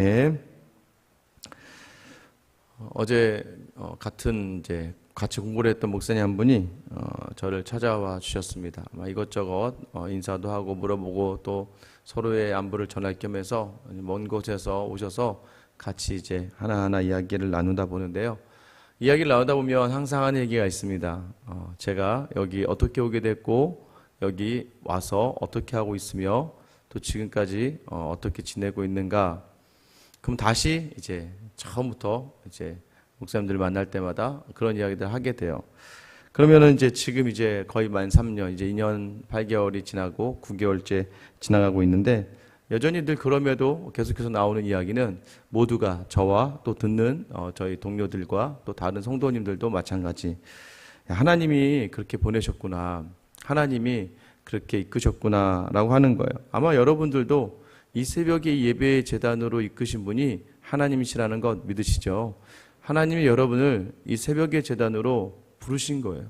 네. 어제 같이 공부를 했던 목사님 한 분이 저를 찾아와 주셨습니다. 아마 이것저것 인사도 하고 물어보고 또 서로의 안부를 전할 겸해서 먼 곳에서 오셔서 같이 이제 하나하나 이야기를 나누다 보는데요. 이야기를 나누다 보면 항상 하는 얘기가 있습니다. 제가 여기 어떻게 오게 됐고 여기 와서 어떻게 하고 있으며 또 지금까지 어떻게 지내고 있는가. 그럼 다시 이제 처음부터 이제 목사님들 만날 때마다 그런 이야기들 하게 돼요. 그러면은 이제 지금 이제 거의 만 3년, 이제 2년 8개월이 지나고 9개월째 지나가고 있는데 여전히 늘 그럼에도 계속해서 나오는 이야기는 모두가 저와 또 듣는 저희 동료들과 또 다른 성도님들도 마찬가지. 하나님이 그렇게 보내셨구나. 하나님이 그렇게 이끄셨구나라고 하는 거예요. 아마 여러분들도 이 새벽의 예배의 제단으로 이끄신 분이 하나님이시라는 것 믿으시죠? 하나님이 여러분을 이 새벽의 제단으로 부르신 거예요.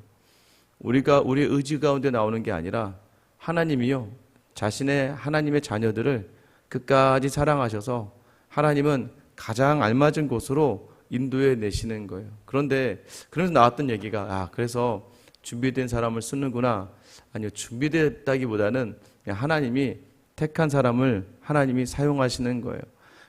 우리가 우리의 의지 가운데 나오는 게 아니라 하나님이요, 자신의 하나님의 자녀들을 끝까지 사랑하셔서 하나님은 가장 알맞은 곳으로 인도해 내시는 거예요. 그런데 그래서 나왔던 얘기가 그래서 준비된 사람을 쓰는구나. 아니요, 준비됐다기보다는 하나님이 택한 사람을 하나님이 사용하시는 거예요.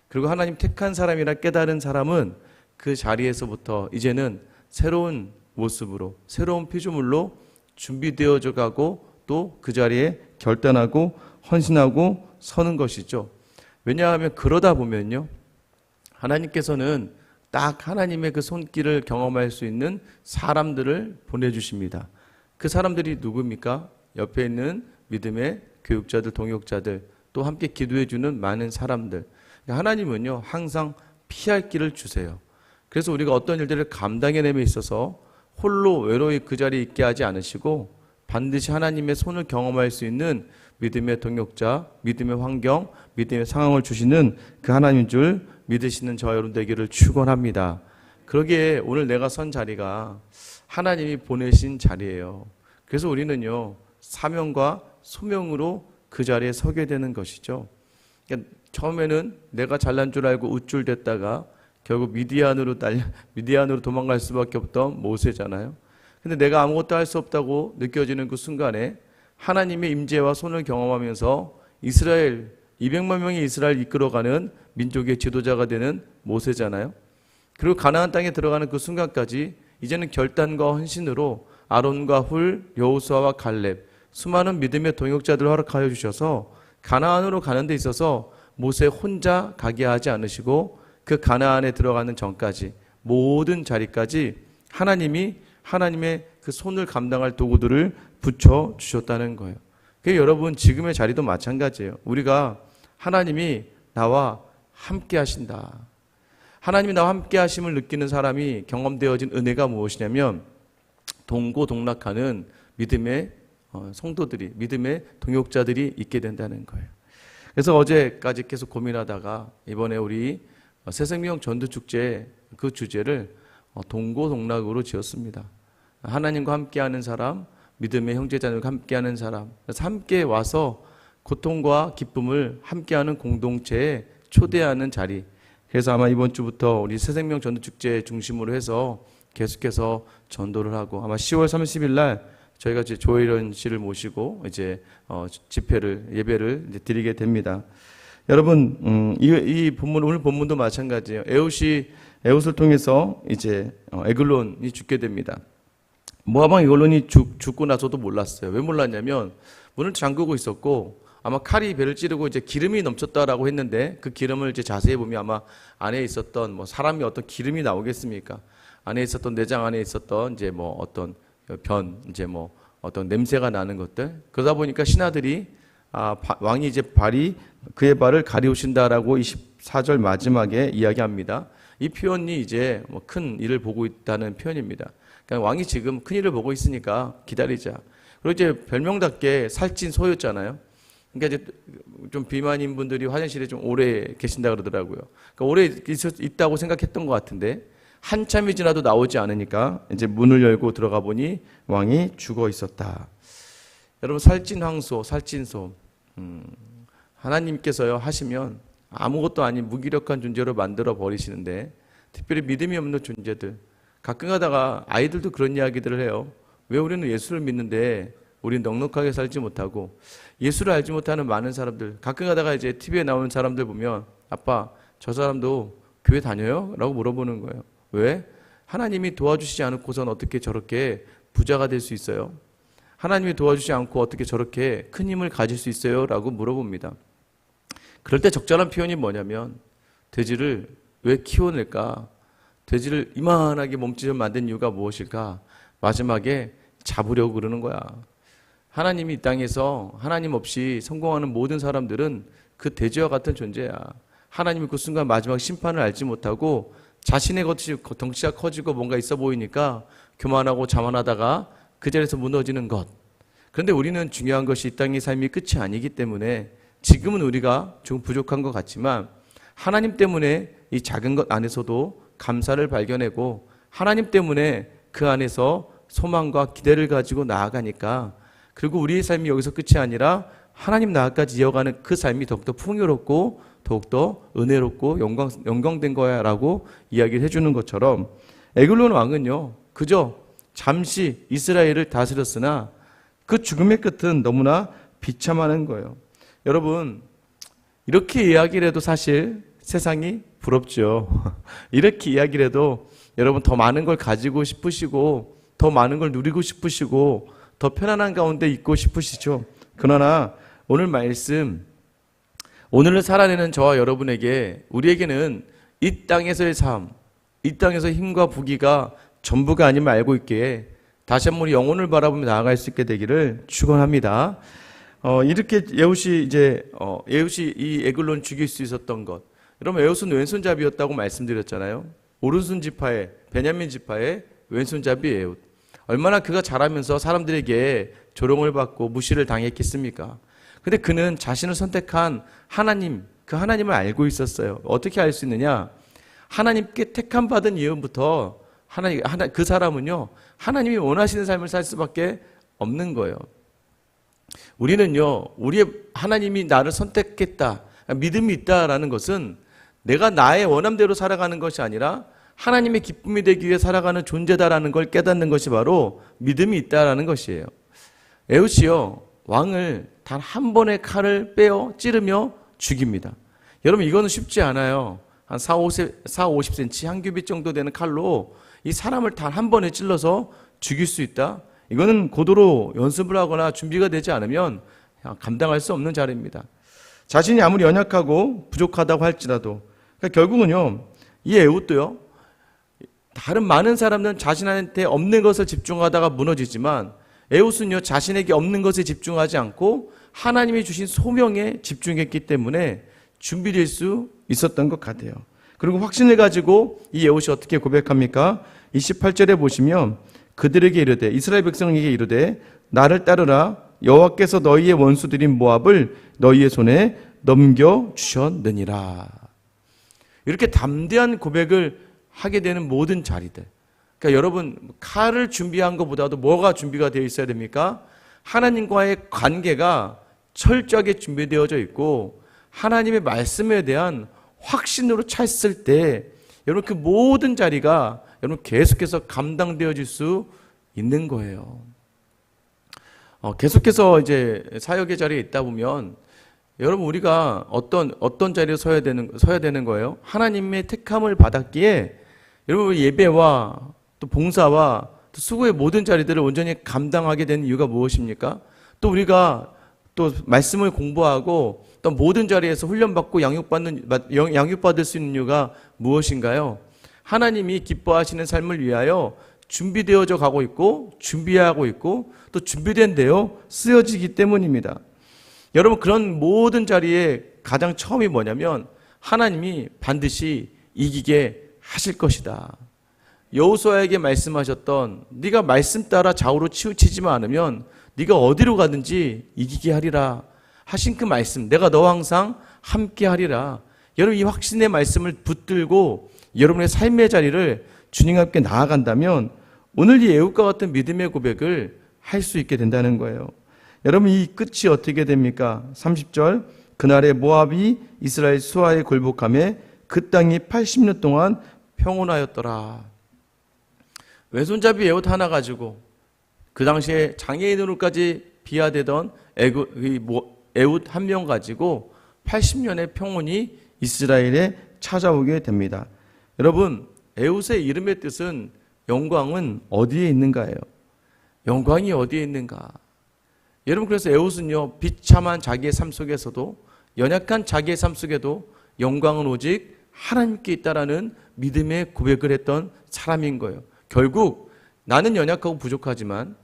그리고 하나님 택한 사람이라 깨달은 사람은 그 자리에서부터 이제는 새로운 모습으로 새로운 피조물로 준비되어져 가고 또 그 자리에 결단하고 헌신하고 서는 것이죠. 왜냐하면 그러다 보면요, 하나님께서는 딱 하나님의 그 손길을 경험할 수 있는 사람들을 보내주십니다. 그 사람들이 누굽니까? 옆에 있는 믿음의 교육자들, 동역자들, 또 함께 기도해주는 많은 사람들. 하나님은요, 항상 피할 길을 주세요. 그래서 우리가 어떤 일들을 감당해냄에 있어서 홀로 외로이 그 자리에 있게 하지 않으시고 반드시 하나님의 손을 경험할 수 있는 믿음의 동역자, 믿음의 환경, 믿음의 상황을 주시는 그 하나님인 줄 믿으시는 저와 여러분 되기를 축원합니다. 그러기에 오늘 내가 선 자리가 하나님이 보내신 자리예요. 그래서 우리는요, 사명과 소명으로 그 자리에 서게 되는 것이죠. 그러니까 처음에는 내가 잘난 줄 알고 우쭐댔다가 결국 미디안으로 도망갈 수밖에 없던 모세잖아요. 근데 내가 아무것도 할 수 없다고 느껴지는 그 순간에 하나님의 임재와 손을 경험하면서 이스라엘 200만 명의 이스라엘 이끌어가는 민족의 지도자가 되는 모세잖아요. 그리고 가나안 땅에 들어가는 그 순간까지 이제는 결단과 헌신으로 아론과 훌, 여호수아와 갈렙, 수많은 믿음의 동역자들을 허락하여 주셔서 가나안으로 가는 데 있어서 모세 혼자 가게 하지 않으시고 그 가나안에 들어가는 전까지 모든 자리까지 하나님이 하나님의 그 손을 감당할 도구들을 붙여 주셨다는 거예요. 그러니까 여러분 지금의 자리도 마찬가지예요. 우리가 하나님이 나와 함께 하신다. 하나님이 나와 함께 하심을 느끼는 사람이 경험되어진 은혜가 무엇이냐면 동고동락하는 믿음의 성도들이, 믿음의 동역자들이 있게 된다는 거예요. 그래서 어제까지 계속 고민하다가 이번에 우리 새생명 전도축제 그 주제를 동고동락으로 지었습니다. 하나님과 함께하는 사람, 믿음의 형제자들과 함께하는 사람, 그래서 함께 와서 고통과 기쁨을 함께하는 공동체에 초대하는 자리. 그래서 아마 이번 주부터 우리 새생명 전도축제 중심으로 해서 계속해서 전도를 하고 아마 10월 30일 날 저희가 이제 조혜련 씨를 모시고 이제 예배를 이제 드리게 됩니다. 여러분, 이 본문, 오늘 본문도 마찬가지예요. 에훗을 통해서 이제 에글론이 죽게 됩니다. 모압 에글론이 죽고 나서도 몰랐어요. 왜 몰랐냐면 문을 잠그고 있었고 아마 칼이 배를 찌르고 이제 기름이 넘쳤다라고 했는데 그 기름을 이제 자세히 보면 아마 안에 있었던 사람이 어떤 기름이 나오겠습니까? 안에 있었던 내장 안에 있었던 이제 어떤 어떤 냄새가 나는 것들. 그러다 보니까 신하들이 왕이 이제 그의 발을 가리우신다라고 24절 마지막에 이야기합니다. 이 표현이 이제 큰 일을 보고 있다는 표현입니다. 그러니까 왕이 지금 큰 일을 보고 있으니까 기다리자. 그리고 이제 별명답게 살찐 소였잖아요. 그러니까 이제 좀 비만인 분들이 화장실에 좀 오래 계신다 그러더라고요. 그러니까 오래 있다고 생각했던 것 같은데 한참이 지나도 나오지 않으니까 이제 문을 열고 들어가 보니 왕이 죽어 있었다. 여러분 살찐 황소, 살찐 소. 하나님께서요 하시면 아무것도 아닌 무기력한 존재로 만들어 버리시는데, 특별히 믿음이 없는 존재들, 가끔 가다가 아이들도 그런 이야기들을 해요. 왜 우리는 예수를 믿는데 우리는 넉넉하게 살지 못하고, 예수를 알지 못하는 많은 사람들, 가끔 가다가 이제 TV에 나오는 사람들 보면, 아빠 저 사람도 교회 다녀요? 라고 물어보는 거예요. 왜? 하나님이 도와주시지 않고선 어떻게 저렇게 부자가 될 수 있어요? 하나님이 도와주지 않고 어떻게 저렇게 큰 힘을 가질 수 있어요? 라고 물어봅니다. 그럴 때 적절한 표현이 뭐냐면, 돼지를 왜 키워낼까? 돼지를 이만하게 몸집을 만든 이유가 무엇일까? 마지막에 잡으려고 그러는 거야. 하나님이 이 땅에서 하나님 없이 성공하는 모든 사람들은 그 돼지와 같은 존재야. 하나님이 그 순간 마지막 심판을 알지 못하고 자신의 것이 덩치가 커지고 뭔가 있어 보이니까 교만하고 자만하다가 그 자리에서 무너지는 것. 그런데 우리는 중요한 것이 이 땅의 삶이 끝이 아니기 때문에 지금은 우리가 좀 부족한 것 같지만, 하나님 때문에 이 작은 것 안에서도 감사를 발견하고, 하나님 때문에 그 안에서 소망과 기대를 가지고 나아가니까, 그리고 우리의 삶이 여기서 끝이 아니라 하나님 나라까지 이어가는 그 삶이 더욱더 풍요롭고 더욱더 은혜롭고 영광된 거야 라고 이야기를 해주는 것처럼, 에글론 왕은요 그저 잠시 이스라엘을 다스렸으나 그 죽음의 끝은 너무나 비참한 거예요. 여러분, 이렇게 이야기를 해도 사실 세상이 부럽죠. 이렇게 이야기를 해도 여러분 더 많은 걸 가지고 싶으시고, 더 많은 걸 누리고 싶으시고, 더 편안한 가운데 있고 싶으시죠. 그러나 오늘 말씀, 오늘을 살아내는 저와 여러분에게, 우리에게는 이 땅에서의 삶, 이 땅에서 힘과 부귀가 전부가 아님을 알고 있기에 다시 한번 우리 영혼을 바라보며 나아갈 수 있게 되기를 축원합니다. 이렇게 에훗이 이 에글론 죽일 수 있었던 것, 여러분 에훗은 왼손잡이였다고 말씀드렸잖아요. 오른손 지파의, 베냐민 지파의 왼손잡이 에훗. 얼마나 그가 자라면서 사람들에게 조롱을 받고 무시를 당했겠습니까? 근데 그는 자신을 선택한 하나님, 그 하나님을 알고 있었어요. 어떻게 알 수 있느냐? 하나님께 택함 받은 이후부터 그 사람은요 하나님이 원하시는 삶을 살 수밖에 없는 거예요. 우리는요, 우리의 하나님이 나를 선택했다, 믿음이 있다라는 것은 내가 나의 원함대로 살아가는 것이 아니라 하나님의 기쁨이 되기 위해 살아가는 존재다라는 걸 깨닫는 것이 바로 믿음이 있다라는 것이에요. 에훗이요 왕을 단 한 번의 칼을 빼어 찌르며 죽입니다. 여러분, 이거는 쉽지 않아요. 한 50cm 한 규빗 정도 되는 칼로 이 사람을 단 한 번에 찔러서 죽일 수 있다? 이거는 고도로 연습을 하거나 준비가 되지 않으면 감당할 수 없는 자리입니다. 자신이 아무리 연약하고 부족하다고 할지라도, 그러니까 결국은요 이 에훗도요, 다른 많은 사람들은 자신한테 없는 것을 집중하다가 무너지지만 에훗은요 자신에게 없는 것에 집중하지 않고 하나님이 주신 소명에 집중했기 때문에 준비될 수 있었던 것 같아요. 그리고 확신을 가지고 이 에훗이 어떻게 고백합니까? 28절에 보시면 그들에게 이르되, 이스라엘 백성에게 이르되, 나를 따르라. 여호와께서 너희의 원수들인 모압을 너희의 손에 넘겨주셨느니라. 이렇게 담대한 고백을 하게 되는 모든 자리들, 그러니까 여러분, 칼을 준비한 것보다도 뭐가 준비가 되어 있어야 됩니까? 하나님과의 관계가 철저하게 준비되어져 있고 하나님의 말씀에 대한 확신으로 찼을 때 여러분 그 모든 자리가 여러분 계속해서 감당되어질 수 있는 거예요. 계속해서 이제 사역의 자리에 있다 보면 여러분 우리가 어떤 자리에 서야 되는 거예요? 하나님의 택함을 받았기에 여러분 예배와 또 봉사와 또 수고의 모든 자리들을 온전히 감당하게 된 이유가 무엇입니까? 또 우리가 또 말씀을 공부하고 또 모든 자리에서 훈련받고 양육받을 수 있는 이유가 무엇인가요? 하나님이 기뻐하시는 삶을 위하여 준비되어져 가고 있고 준비하고 있고 또 준비된 대로 쓰여지기 때문입니다. 여러분, 그런 모든 자리에 가장 처음이 뭐냐면 하나님이 반드시 이기게 하실 것이다. 여호수아에게 말씀하셨던 네가 말씀 따라 좌우로 치우치지만 않으면 네가 어디로 가든지 이기게 하리라 하신 그 말씀, 내가 너와 항상 함께 하리라. 여러분, 이 확신의 말씀을 붙들고 여러분의 삶의 자리를 주님과 함께 나아간다면 오늘 이 에훗과 같은 믿음의 고백을 할 수 있게 된다는 거예요. 여러분, 이 끝이 어떻게 됩니까? 30절, 그날에 모압이 이스라엘 수하에 굴복하며 그 땅이 80년 동안 평온하였더라. 왼손잡이 에봇 하나 가지고 그 당시에 장애인으로까지 비하되던 에봇 한 명 가지고 80년의 평온이 이스라엘에 찾아오게 됩니다. 여러분, 에봇의 이름의 뜻은 영광은 어디에 있는가예요? 영광이 어디에 있는가? 여러분, 그래서 에봇은요, 비참한 자기의 삶 속에서도, 연약한 자기의 삶 속에도 영광은 오직 하나님께 있다라는 믿음의 고백을 했던 사람인 거예요. 결국 나는 연약하고 부족하지만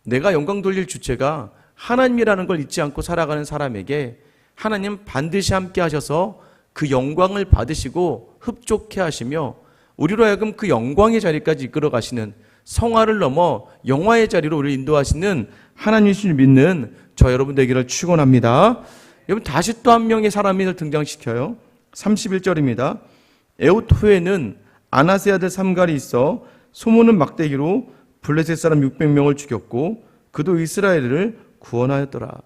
내가 영광 돌릴 주체가 하나님이라는 걸 잊지 않고 살아가는 사람에게 하나님 반드시 함께 하셔서 그 영광을 받으시고 흡족해 하시며 우리로 하여금 그 영광의 자리까지 이끌어 가시는, 성화를 넘어 영화의 자리로 우리를 인도하시는 하나님이신 믿는 저 여러분 되기를 축원합니다. 여러분, 다시 또 한 명의 사람을 등장시켜요. 31절입니다. 에봇 후에는 아나세 아들 삼갈이 있어 소모는 막대기로 블레셋 사람 600명을 죽였고 그도 이스라엘을 구원하였더라.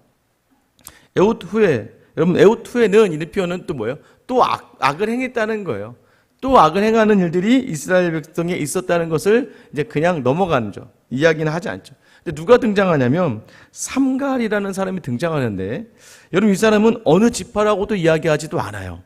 에봇 후에, 여러분, 에봇 후에는 이 표현은 또 뭐예요? 또 악을 행했다는 거예요. 또 악을 행하는 일들이 이스라엘 백성에 있었다는 것을 이제 그냥 넘어가는 죠. 이야기는 하지 않죠. 근데 누가 등장하냐면 삼갈이라는 사람이 등장하는데, 여러분, 이 사람은 어느 지파라고도 이야기하지도 않아요.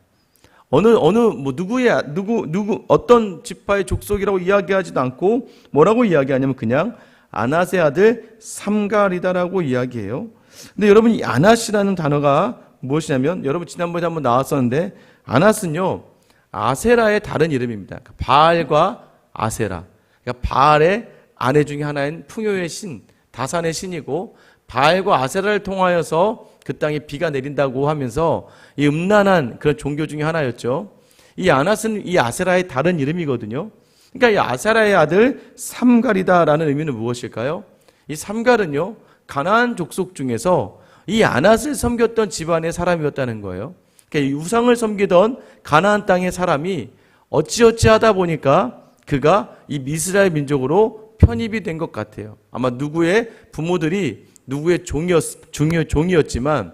어떤 지파의 족속이라고 이야기하지도 않고 뭐라고 이야기하냐면 그냥 아낫의 아들 삼갈이다라고 이야기해요. 근데 여러분, 이 아낫이라는 단어가 무엇이냐면, 여러분 지난번에 한번 나왔었는데, 아낫은요 아세라의 다른 이름입니다. 바알과 아세라, 그러니까 바알의 아내 중에 하나인 풍요의 신, 다산의 신이고, 바알과 아세라를 통하여서 그 땅에 비가 내린다고 하면서 이 음란한 그런 종교 중에 하나였죠. 이 아낫은 이 아세라의 다른 이름이거든요. 그러니까 이 아세라의 아들 삼갈이다라는 의미는 무엇일까요? 이 삼갈은요, 가나안 족속 중에서 이 아낫을 섬겼던 집안의 사람이었다는 거예요. 그러니까 이 우상을 섬기던 가나안 땅의 사람이 어찌어찌하다 보니까 그가 이 이스라엘 민족으로 편입이 된 것 같아요. 아마 누구의 부모들이 누구의 종이었지만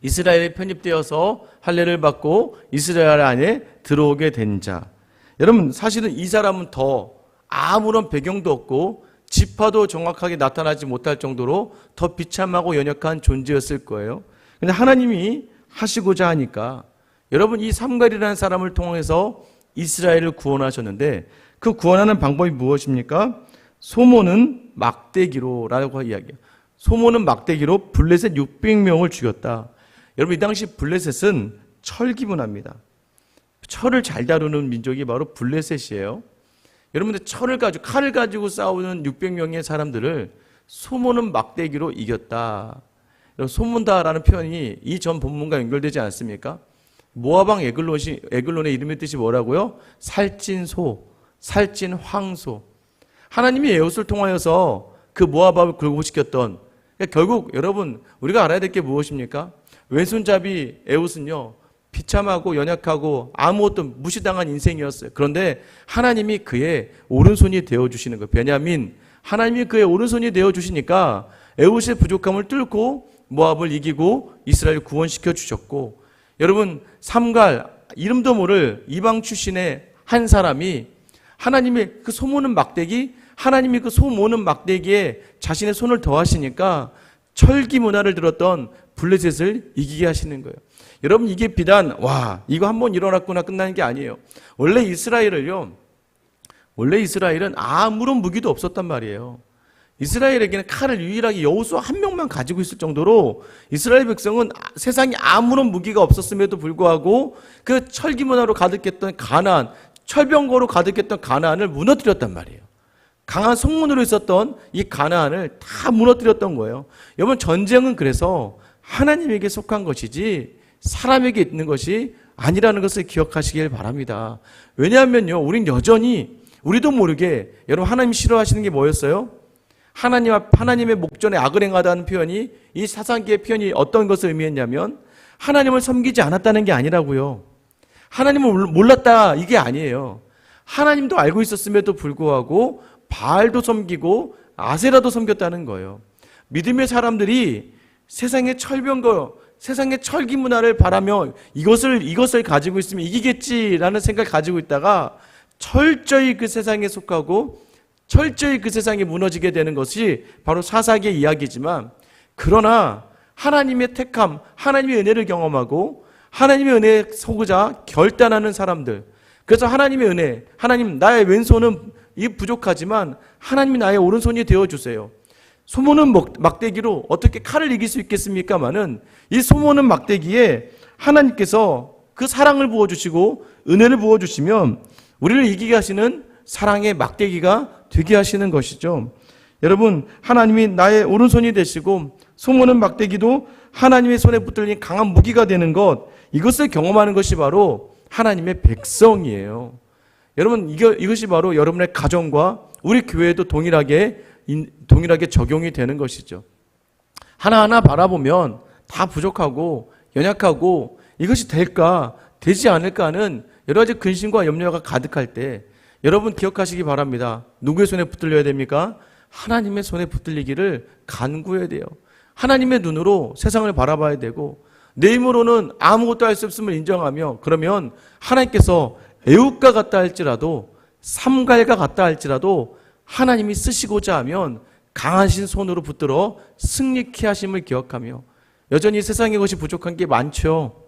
이스라엘에 편입되어서 할례를 받고 이스라엘 안에 들어오게 된 자. 여러분, 사실은 이 사람은 더 아무런 배경도 없고 지파도 정확하게 나타나지 못할 정도로 더 비참하고 연약한 존재였을 거예요. 근데 하나님이 하시고자 하니까, 여러분, 이 삼갈이라는 사람을 통해서 이스라엘을 구원하셨는데, 그 구원하는 방법이 무엇입니까? 소모는 막대기로라고 이야기해요. 소모는 막대기로 블레셋 600명을 죽였다. 여러분, 이 당시 블레셋은 철기문화입니다. 철을 잘 다루는 민족이 바로 블레셋이에요. 여러분들, 칼을 가지고 싸우는 600명의 사람들을 소모는 막대기로 이겼다. 소문다라는 표현이 이 전 본문과 연결되지 않습니까? 모압왕 에글론의 이름의 뜻이 뭐라고요? 살찐 소, 살찐 황소. 하나님이 에봇을 통하여서 그 모압왕을 굴복시켰던, 그러니까 결국 여러분, 우리가 알아야 될 게 무엇입니까? 왼손잡이 에봇은요, 비참하고 연약하고 아무것도 무시당한 인생이었어요. 그런데 하나님이 그의 오른손이 되어주시는 거예요. 베냐민, 하나님이 그의 오른손이 되어주시니까 에봇의 부족함을 뚫고 모압을 이기고 이스라엘을 구원시켜 주셨고, 여러분, 삼갈, 이름도 모를 이방 출신의 한 사람이 하나님의 그 소모는 막대기, 하나님이 그 소모는 막대기에 자신의 손을 더하시니까 철기 문화를 들었던 블레셋을 이기게 하시는 거예요. 여러분, 이게 비단 이거 한번 일어났구나 끝나는 게 아니에요. 원래 이스라엘은 아무런 무기도 없었단 말이에요. 이스라엘에게는 칼을 유일하게 여호수아 한 명만 가지고 있을 정도로 이스라엘 백성은 세상에 아무런 무기가 없었음에도 불구하고 그 철기 문화로 가득했던 가나안, 철병거로 가득했던 가나안을 무너뜨렸단 말이에요. 강한 성문으로 있었던 이 가나안을 다 무너뜨렸던 거예요. 여러분, 전쟁은 그래서 하나님에게 속한 것이지 사람에게 있는 것이 아니라는 것을 기억하시길 바랍니다. 왜냐하면요, 우린 여전히 우리도 모르게, 여러분, 하나님 싫어하시는 게 뭐였어요? 하나님의 목전에 악을 행하다는 표현이, 이 사사기의 표현이 어떤 것을 의미했냐면 하나님을 섬기지 않았다는 게 아니라고요. 하나님을 몰랐다, 이게 아니에요. 하나님도 알고 있었음에도 불구하고 바알도 섬기고 아세라도 섬겼다는 거예요. 믿음의 사람들이 세상의 철병거, 세상의 철기 문화를 바라며 이것을 가지고 있으면 이기겠지라는 생각을 가지고 있다가 철저히 그 세상에 속하고 철저히 그 세상에 무너지게 되는 것이 바로 사사기의 이야기지만, 그러나 하나님의 택함, 하나님의 은혜를 경험하고 하나님의 은혜에 속으자 결단하는 사람들, 그래서 하나님의 은혜, 하나님 나의 왼손은 부족하지만 하나님이 나의 오른손이 되어주세요. 소모는 막대기로 어떻게 칼을 이길 수 있겠습니까마는 이 소모는 막대기에 하나님께서 그 사랑을 부어주시고 은혜를 부어주시면 우리를 이기게 하시는 사랑의 막대기가 되게 하시는 것이죠. 여러분, 하나님이 나의 오른손이 되시고 소모는 막대기도 하나님의 손에 붙들린 강한 무기가 되는 것, 이것을 경험하는 것이 바로 하나님의 백성이에요. 여러분, 이것이 바로 여러분의 가정과 우리 교회에도 동일하게 적용이 되는 것이죠. 하나하나 바라보면 다 부족하고 연약하고 이것이 될까 되지 않을까 하는 여러 가지 근심과 염려가 가득할 때 여러분 기억하시기 바랍니다. 누구의 손에 붙들려야 됩니까? 하나님의 손에 붙들리기를 간구해야 돼요. 하나님의 눈으로 세상을 바라봐야 되고 내 힘으로는 아무것도 할 수 없음을 인정하며, 그러면 하나님께서 애국과 같다 할지라도 삼갈과 같다 할지라도 하나님이 쓰시고자 하면 강하신 손으로 붙들어 승리케 하심을 기억하며, 여전히 세상의 것이 부족한 게 많죠.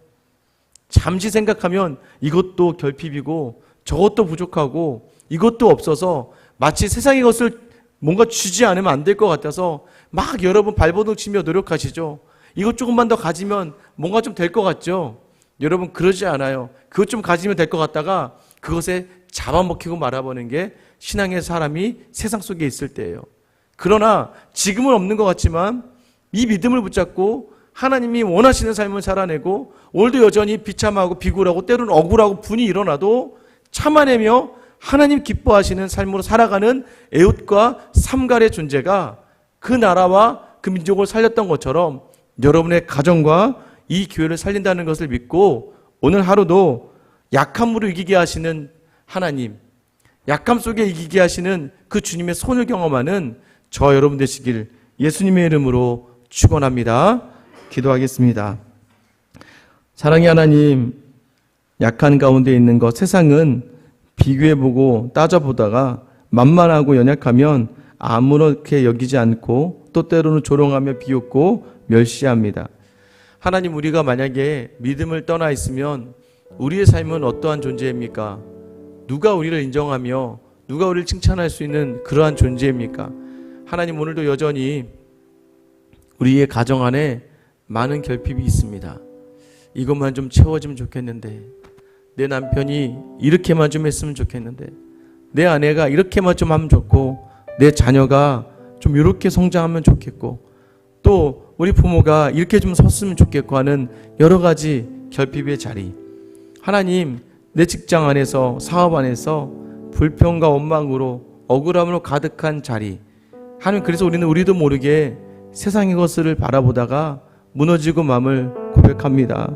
잠시 생각하면 이것도 결핍이고 저것도 부족하고 이것도 없어서 마치 세상의 것을 뭔가 주지 않으면 안 될 것 같아서 막 여러분 발버둥 치며 노력하시죠. 이것 조금만 더 가지면 뭔가 좀 될 것 같죠. 여러분 그러지 않아요. 그것 좀 가지면 될 것 같다가 그것에 잡아먹히고 말아버리는 게 신앙의 사람이 세상 속에 있을 때예요. 그러나 지금은 없는 것 같지만 이 믿음을 붙잡고 하나님이 원하시는 삶을 살아내고 오늘도 여전히 비참하고 비굴하고 때로는 억울하고 분이 일어나도 참아내며 하나님 기뻐하시는 삶으로 살아가는 에웃과 삼갈의 존재가 그 나라와 그 민족을 살렸던 것처럼 여러분의 가정과 이 교회를 살린다는 것을 믿고 오늘 하루도 약함으로 이기게 하시는 하나님, 약함 속에 이기게 하시는 그 주님의 손을 경험하는 저 여러분 되시길 예수님의 이름으로 축원합니다. 기도하겠습니다. 사랑의 하나님, 약한 가운데 있는 것, 세상은 비교해보고 따져보다가 만만하고 연약하면 아무렇게 여기지 않고 또 때로는 조롱하며 비웃고 멸시합니다. 하나님, 우리가 만약에 믿음을 떠나 있으면 우리의 삶은 어떠한 존재입니까? 누가 우리를 인정하며 누가 우리를 칭찬할 수 있는 그러한 존재입니까? 하나님, 오늘도 여전히 우리의 가정 안에 많은 결핍이 있습니다. 이것만 좀 채워지면 좋겠는데, 내 남편이 이렇게만 좀 했으면 좋겠는데, 내 아내가 이렇게만 좀 하면 좋고, 내 자녀가 좀 이렇게 성장하면 좋겠고, 또 우리 부모가 이렇게 좀 섰으면 좋겠고 하는 여러 가지 결핍의 자리. 하나님, 내 직장 안에서, 사업 안에서 불평과 원망으로 억울함으로 가득한 자리. 하나님, 그래서 우리도 모르게 세상의 것을 바라보다가 무너지고 맘을 고백합니다.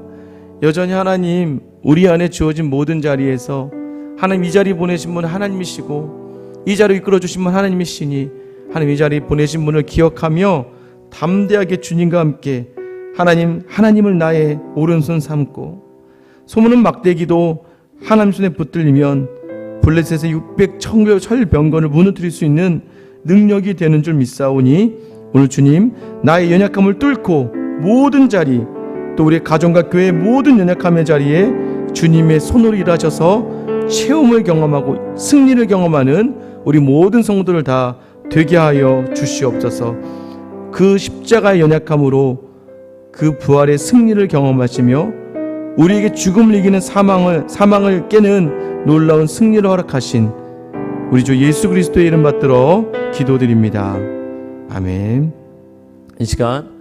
여전히 하나님, 우리 안에 주어진 모든 자리에서 하나님, 이 자리 보내신 분 하나님이시고 이 자리 이끌어 주신 분 하나님이시니 하나님, 이 자리 보내신 분을 기억하며 담대하게 주님과 함께 하나님을 나의 오른손 삼고, 소문은 막대기도 하나님 손에 붙들리면 블레셋의 600철병거를 무너뜨릴 수 있는 능력이 되는 줄 믿사오니, 오늘 주님, 나의 연약함을 뚫고 모든 자리, 또 우리 가정과 교회의 모든 연약함의 자리에 주님의 손으로 일하셔서 체험을 경험하고 승리를 경험하는 우리 모든 성도들 다 되게 하여 주시옵소서. 그 십자가의 연약함으로 그 부활의 승리를 경험하시며 우리에게 죽음을 이기는 사망을 깨는 놀라운 승리를 허락하신 우리 주 예수 그리스도의 이름 받들어 기도드립니다. 아멘. 이 시간